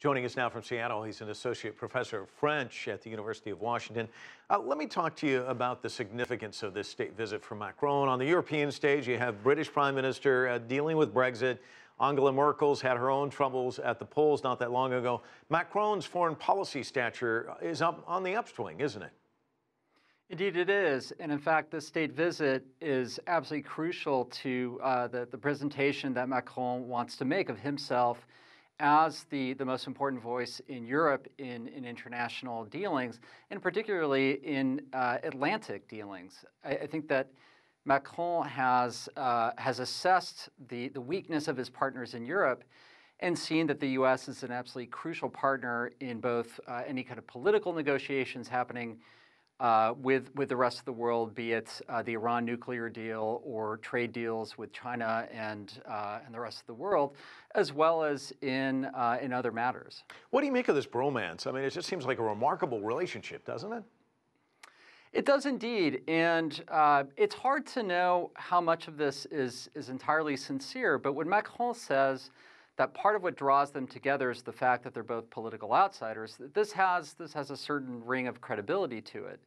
Joining us now from Seattle, he's an associate professor of French at the University of Washington. Let me talk to you about the significance of this state visit from Macron. On the European stage, you have British Prime Minister dealing with Brexit. Angela Merkel's had her own troubles at the polls not that long ago. Macron's foreign policy stature is up on the upswing, isn't it? Indeed, it is. And in fact, this state visit is absolutely crucial to the presentation that Macron wants to make of himself as the most important voice in Europe in international dealings, and particularly in Atlantic dealings. I think that Macron has assessed the weakness of his partners in Europe and seen that the U.S. is an absolutely crucial partner in both any kind of political negotiations happening with the rest of the world, be it the Iran nuclear deal or trade deals with China and the rest of the world, as well as in other matters. What do you make of this bromance? I mean, it just seems like a remarkable relationship, doesn't it? It does indeed, and it's hard to know how much of this is entirely sincere, but when Macron says that part of what draws them together is the fact that they're both political outsiders, this has a certain ring of credibility to it.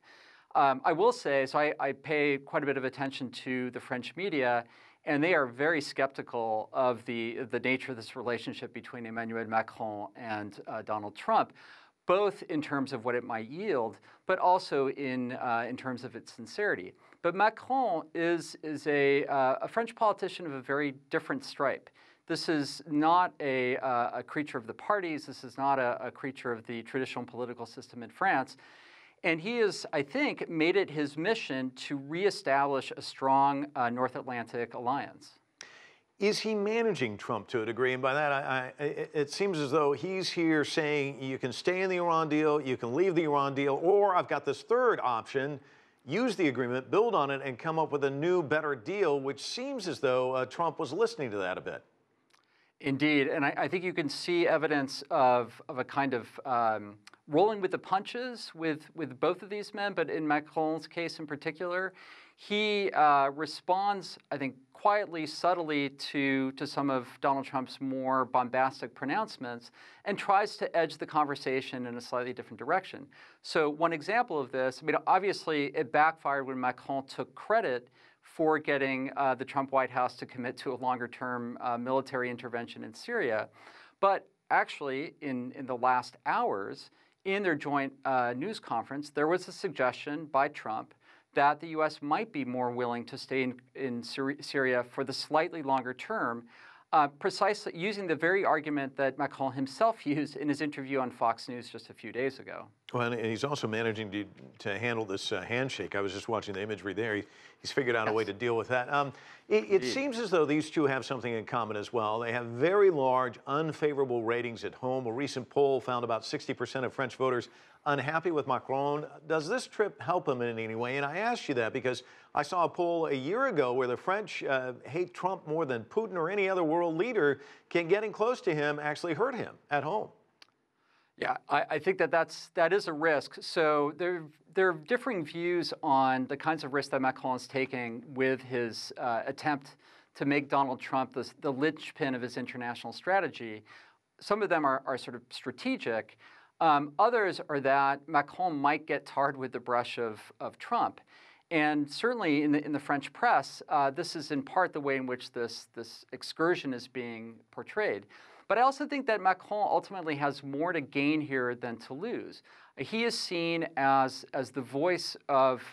I will say, so I pay quite a bit of attention to the French media, and they are very skeptical of the nature of this relationship between Emmanuel Macron and Donald Trump, both in terms of what it might yield, but also in terms of its sincerity. But Macron is a French politician of a very different stripe. This is not a creature of the parties. This is not a creature of the traditional political system in France. And he has, I think, made it his mission to reestablish a strong North Atlantic alliance. Is he managing Trump to a degree? And by that, it seems as though he's here saying you can stay in the Iran deal, you can leave the Iran deal, or I've got this third option, use the agreement, build on it, and come up with a new, better deal, which seems as though Trump was listening to that a bit. Indeed, and I think you can see evidence of a kind of rolling with the punches with both of these men, but in Macron's case in particular, he responds, I think, quietly, subtly to some of Donald Trump's more bombastic pronouncements and tries to edge the conversation in a slightly different direction. So one example of this, I mean, obviously it backfired when Macron took credit for getting the Trump White House to commit to a longer-term military intervention in Syria. But actually, in the last hours, in their joint news conference, there was a suggestion by Trump that the U.S. might be more willing to stay in Syria for the slightly longer term, precisely using the very argument that Macron himself used in his interview on Fox News just a few days ago. Well, and he's also managing to handle this handshake. I was just watching the imagery there. He's figured out a way to deal with that. It seems as though these two have something in common as well. They have very large, unfavorable ratings at home. A recent poll found about 60% of French voters unhappy with Macron. Does this trip help him in any way? And I asked you that because I saw a poll a year ago where the French hate Trump more than Putin or any other world leader. Can getting close to him actually hurt him at home? Yeah, I think that is a risk. So there are differing views on the kinds of risks that Macron is taking with his attempt to make Donald Trump the linchpin of his international strategy. Some of them are sort of strategic. Others are that Macron might get tarred with the brush of Trump. And certainly in the French press, this is in part the way in which this excursion is being portrayed. But I also think that Macron ultimately has more to gain here than to lose. He is seen as the voice of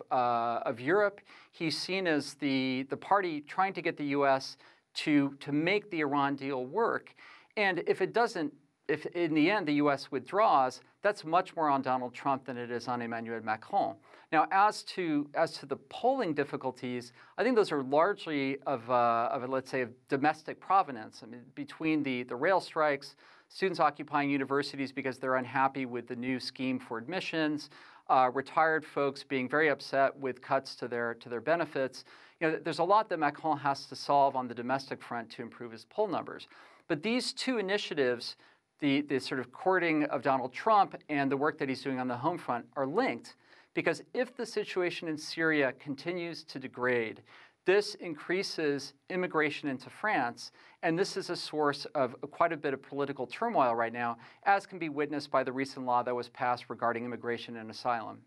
Europe. He's seen as the party trying to get the U.S. to make the Iran deal work. And if in the end the U.S. withdraws, that's much more on Donald Trump than it is on Emmanuel Macron. Now, as to the polling difficulties, I think those are largely of let's say, of domestic provenance. I mean, between the rail strikes, students occupying universities because they're unhappy with the new scheme for admissions, retired folks being very upset with cuts to their benefits. You know, there's a lot that Macron has to solve on the domestic front to improve his poll numbers. But these two initiatives, the sort of courting of Donald Trump and the work that he's doing on the home front, are linked. Because if the situation in Syria continues to degrade, this increases immigration into France, and this is a source of quite a bit of political turmoil right now, as can be witnessed by the recent law that was passed regarding immigration and asylum.